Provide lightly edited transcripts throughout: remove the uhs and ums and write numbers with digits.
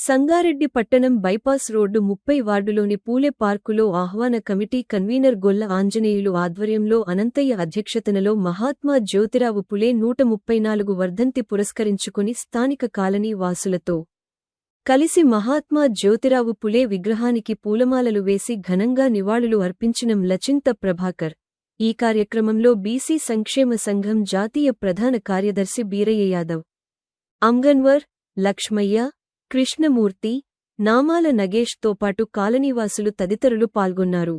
సంగారెడ్డి పట్టణం bypass road 30 వార్డులోని పూలే పార్కులో ఆహ్వాన కమిటీ కన్వీనర్ గొల్ల ఆంజనేయులు ఆధ్వర్యంలో అనంతయ్య అధ్యక్షతనలో మహాత్మా జ్యోతిరావు పులే 134 వర్ధంతి పురస్కరించుకుని స్థానిక కాలనీ వాసులతో కలిసి మహాత్మా జ్యోతిరావు పులే విగ్రహానికి పూలమాలలు వేసి ఘనంగా నివాళులు అర్పించిన లచింత ప్రభాకర్ ఈ కార్యక్రమంలో బీసీ సంక్షేమ సంఘం జాతీయ ప్రధాన కార్యదర్శి బీరయ్య యాదవ్, అంగన్వర్, లక్ష్మయ్య, కృష్ణమూర్తి, నామాల నగేష్ తో పాటు కాలనీవాసులు తదితరులు పాల్గొన్నారు.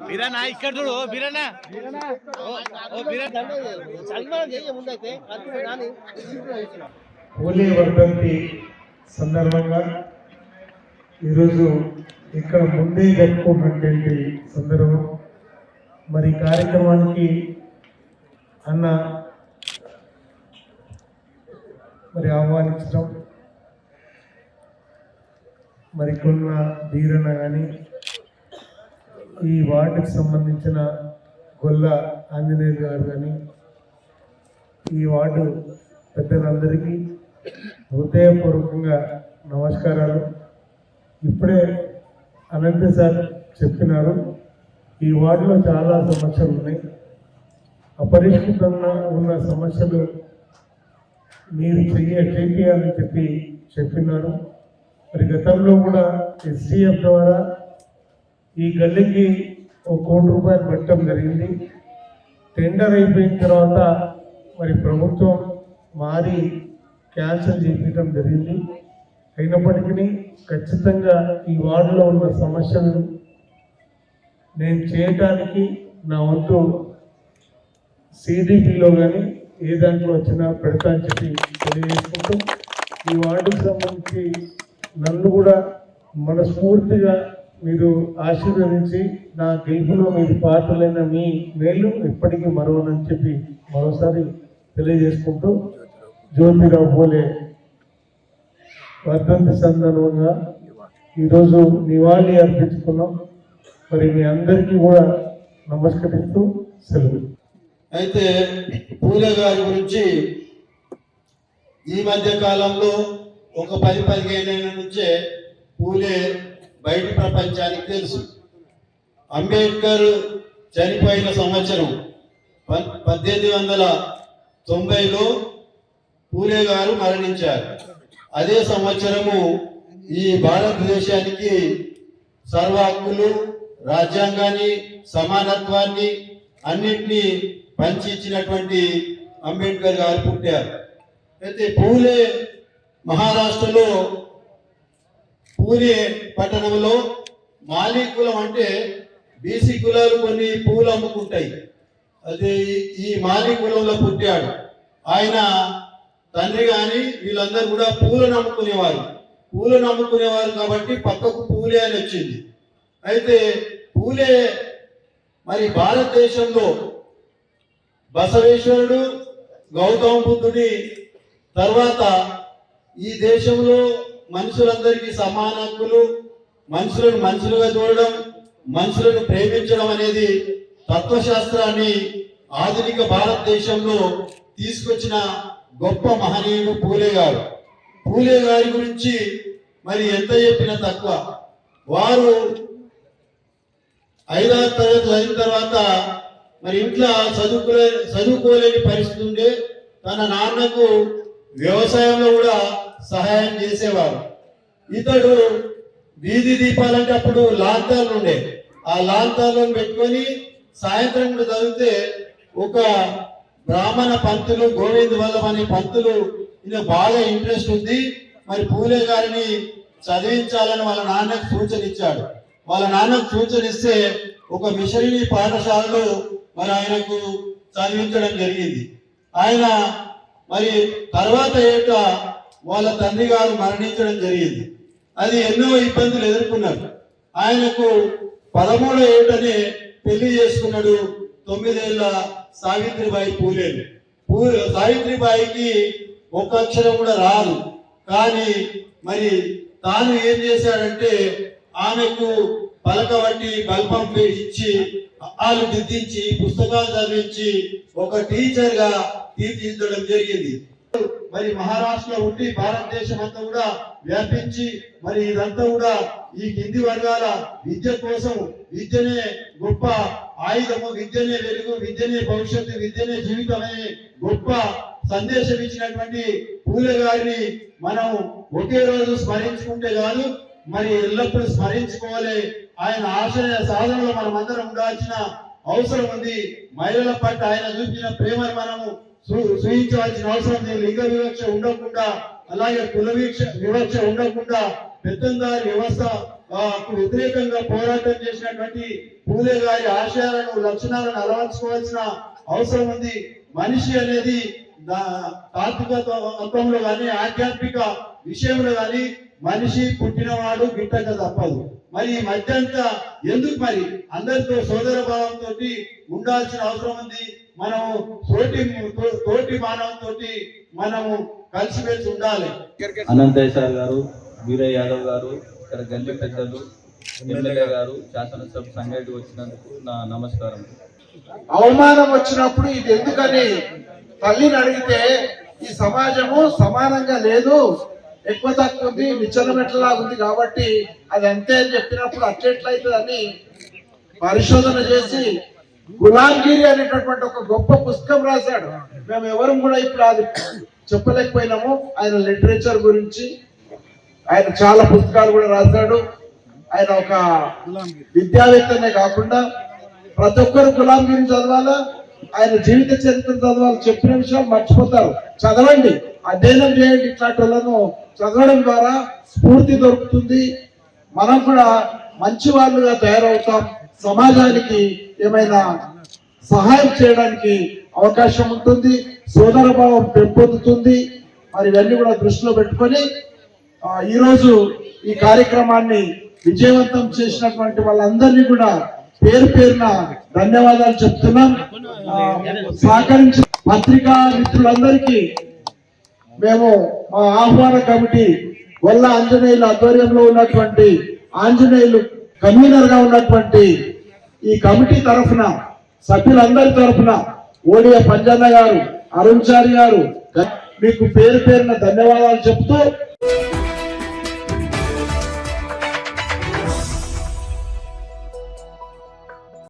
బిరనా ఇక్కడ చూడు బిరనా హోలీ వర్ధంతి సందర్భంగా ఈరోజు ఇక్కడ ముందే జరుపుకున్నటువంటి సందర్భం. మరి కార్యక్రమానికి అన్న మరి ఆహ్వానించడం, మరి కొన్న ధీరణ కానీ ఈ వార్డుకి సంబంధించిన గొల్ల ఆంజనేయులు గారు కానీ ఈ వార్డు పెద్దలందరికీ హృదయపూర్వకంగా నమస్కారాలు. ఇప్పుడే అనంత సార్ చెప్పినారు, ఈ వార్డులో చాలా సమస్యలు ఉన్నాయి, అపరిష్కృతంగా ఉన్న సమస్యలు మీరు చేయాలని చెప్పినారు. మరి గతంలో కూడా ఎస్డిఎఫ్ ద్వారా ఈ గల్లీకి ₹1 కోటి పెట్టడం జరిగింది. టెండర్ అయిపోయిన తర్వాత మరి ప్రభుత్వం మారి క్యాన్సిల్ చేయించడం జరిగింది. అయినప్పటికీ ఖచ్చితంగా ఈ వార్డులో ఉన్న సమస్యలను నేను చేయటానికి నా వంతు సిడిపిలో కానీ ఏ దాంట్లో వచ్చినా పెడతా అని చెప్పి తెలియజేసుకుంటూ, ఈ వార్డుకు సంబంధించి నన్ను కూడా మనస్ఫూర్తిగా మీరు ఆశీర్వదించి నా గెలుపులో మీరు పాత్రలైన మీ మేలు ఎప్పటికీ మరవనని చెప్పి మరోసారి తెలియజేసుకుంటూ, జ్యోతిరావు పూలే వర్ధంతి సందర్భంగా ఈరోజు నివాళి అర్పించుకున్నాం. మరి మీ అందరికీ కూడా నమస్కరిస్తూ సెలవు. అయితే పూలే గారి గురించి ఈ మధ్య కాలంలో ఒక 10-15 ఏళ్ళ నుంచే పూలే బయట ప్రపంచానికి తెలుసు. అంబేద్కర్ చనిపోయిన సంవత్సరం 1890లో పూలే గారు మరణించారు. అదే సంవత్సరము ఈ భారతదేశానికి సర్వ హక్కులు, రాజ్యాంగాన్ని, సమానత్వాన్ని అన్నింటినీ పంచి ఇచ్చినటువంటి అంబేద్కర్ గారు పుట్టారు. అయితే పూలే మహారాష్ట్రలో పూలే పట్టణంలో మాలీ కులం అంటే బీసీ కులాలు కొన్ని పూలు అమ్ముకుంటాయి. అదే ఈ మాలీ కులంలో పుట్టాడు. ఆయన తండ్రి గాని వీళ్ళందరూ కూడా పూలను అమ్ముకునేవారు కాబట్టి పక్కకు పూలే అని వచ్చింది. అయితే పూలే మరి భారతదేశంలో బసవేశ్వరుడు, గౌతమ బుద్ధుడి తర్వాత ఈ దేశంలో మనుషులందరికీ సమాన హక్కులు, మనుషులను మనుషులుగా చూడడం, మనుషులను ప్రేమించడం అనేది తత్వశాస్త్రాన్ని ఆధునిక భారతదేశంలో తీసుకొచ్చిన గొప్ప మహనీయుడు పూలే గారు. పూలే గారి గురించి మరి ఎంత చెప్పినా తక్కువ. వారు 5వ తరగతి చదివిన తర్వాత మరి ఇంట్లో చదువుకోలేని పరిస్థితి ఉండే తన నాన్నకు వ్యవసాయంలో కూడా సహాయం చేసేవారు. ఇతడు వీధి దీపాలంటే అప్పుడు లాంతర్లు ఉండే, ఆ లాంతర్లను పెట్టుకొని సాయంత్రం కూడా చదివితే ఒక బ్రాహ్మణ పంతులు గోవింద్ వల్లభ్ అనే పంతులు ఈయన బాగా ఇంట్రెస్ట్ ఉంది, మరి పూలే గారిని చదివించాలని వాళ్ళ నాన్నకు సూచన ఇచ్చాడు. వాళ్ళ నాన్నకు సూచన ఇస్తే ఒక మిషనరీ పాఠశాలలో మరి ఆయనకు చదివించడం జరిగింది. ఆయన మరి తర్వాత ఏట వాళ్ళ తండ్రి గారు మరణించడం జరిగింది. అది ఎన్నో ఇబ్బందులు ఎదుర్కొన్నారు. ఆయనకు 13వ ఏటనే పెళ్లి చేసుకున్నాడు 9 ఏళ్ల సావిత్రిబాయి పూలేను. సావిత్రిబాయికి ఒక అక్షరం కూడా రాదు, కానీ మరి తాను ఏం చేశాడంటే ఆమెకు పలకబట్టి బల్పం ఇచ్చి ఆలు దిద్దించి పుస్తకాలు చదివించి ఒక టీచర్ గా తీర్చిదిద్దడం జరిగింది. మరి మహారాష్ట్రలో ఉండి భారతదేశం అంతా కూడా వ్యాపించి మరి ఇదంతా కూడా ఈ కింది వర్గాల విద్య కోసం, విద్యనే గొప్ప ఆయుధము, విద్యనే వెలుగు, విద్యనే భవిష్యత్తు, విద్యనే జీవితం అనే గొప్ప సందేశం ఇచ్చినటువంటి పూలే గారిని మనం ఒకే రోజు స్మరించుకుంటే కాదు, మరి ఎల్లప్పుడూ స్మరించుకోవాలి. ఆయన ఆశయ సాధనలో మనం అందరం ఉండాల్సిన అవసరం ఉంది. మహిళల పట్ల ఆయన చూపిన ప్రేమను మనము సూచించవలసిన అవసరం ఉంది. లింగ వివక్ష ఉండకుండా, అలాగే కుల వివక్ష ఉండకుండా పెత్తందారి వ్యవస్థ వ్యతిరేకంగా పోరాటం చేసినటువంటి పూలే గారి ఆశయాలను, లక్షణాలను అలవర్చుకోవాల్సిన అవసరం ఉంది. మనిషి అనేది తాత్వికత్వంలో కానీ ఆధ్యాత్మిక విషయంలో కానీ మనిషి పుట్టినవాడు గిట్టక తప్పదు. మరి ఈ మధ్య అంతా ఎందుకు మరి అందరితో సోదర భావంతో ఉండాల్సిన అవసరం ఉంది. మనము తోటి మానవంతో మనము కలిసిమెలిసి ఉండాలి. అనంతయ్య సార్ గారు, వీరయ్య యాదవ్ గారు, ఇక్కడ గల్లి పెద్దలు, ఎమ్మెల్యే గారు, శాసనసభ సంఘానికి వచ్చినందుకు నా నమస్కారం. అవమానం వచ్చినప్పుడు ఇది ఎందుకని తల్లిని అడిగితే ఈ సమాజము సమానంగా లేదు, ఎక్కువ తక్కువ ఉంది, నిచ్చెన మెట్లలా ఉంది కాబట్టి అది అంతే అని చెప్పినప్పుడు అట్లెట్లయితుందని పరిశోధన చేసి గులాంగిరి అనేటటువంటి ఒక గొప్ప పుస్తకం రాశాడు. మేము ఎవరు కూడా ఇప్పుడు అది చెప్పలేకపోయినాము. ఆయన లిటరేచర్ గురించి ఆయన చాలా పుస్తకాలు కూడా రాశాడు. ఆయన ఒక విద్యావేత్తనే కాకుండా ప్రతి ఒక్కరు గులాంగిరి చదవాలా, ఆయన జీవిత చరిత్ర చదవాలి. చెప్పిన విషయాలు మర్చిపోతారు. చదవండి, అధ్యయనం చేయండి. ఇట్లాంటి వాళ్ళను చదవడం ద్వారా స్ఫూర్తి దొరుకుతుంది. మనం కూడా మంచి వాళ్ళుగా తయారవుతాం. సమాజానికి ఏమైనా సహాయం చేయడానికి అవకాశం ఉంటుంది. సోదర భావం పెంపొందుతుంది. మరి ఇవన్నీ కూడా దృష్టిలో పెట్టుకొని ఈరోజు ఈ కార్యక్రమాన్ని విజయవంతం చేసినటువంటి వాళ్ళందరినీ కూడా పేరు పేరున ధన్యవాదాలు చెప్తున్నాం. సహకరించిన పత్రికా మిత్రులందరికీ మేము మా ఆహ్వాన కమిటీ గొల్ల ఆంజనేయుల ఆధ్వర్యంలో ఉన్నటువంటి ఆంజనేయులు కన్వీనర్ గా ఉన్నటువంటి ఈ కమిటీ తరఫున సభ్యులందరి తరఫున ఓడియ పంజన్న గారు, అరుణ్ చారి గారు మీకు పేరు పేరున ధన్యవాదాలు చెప్తూ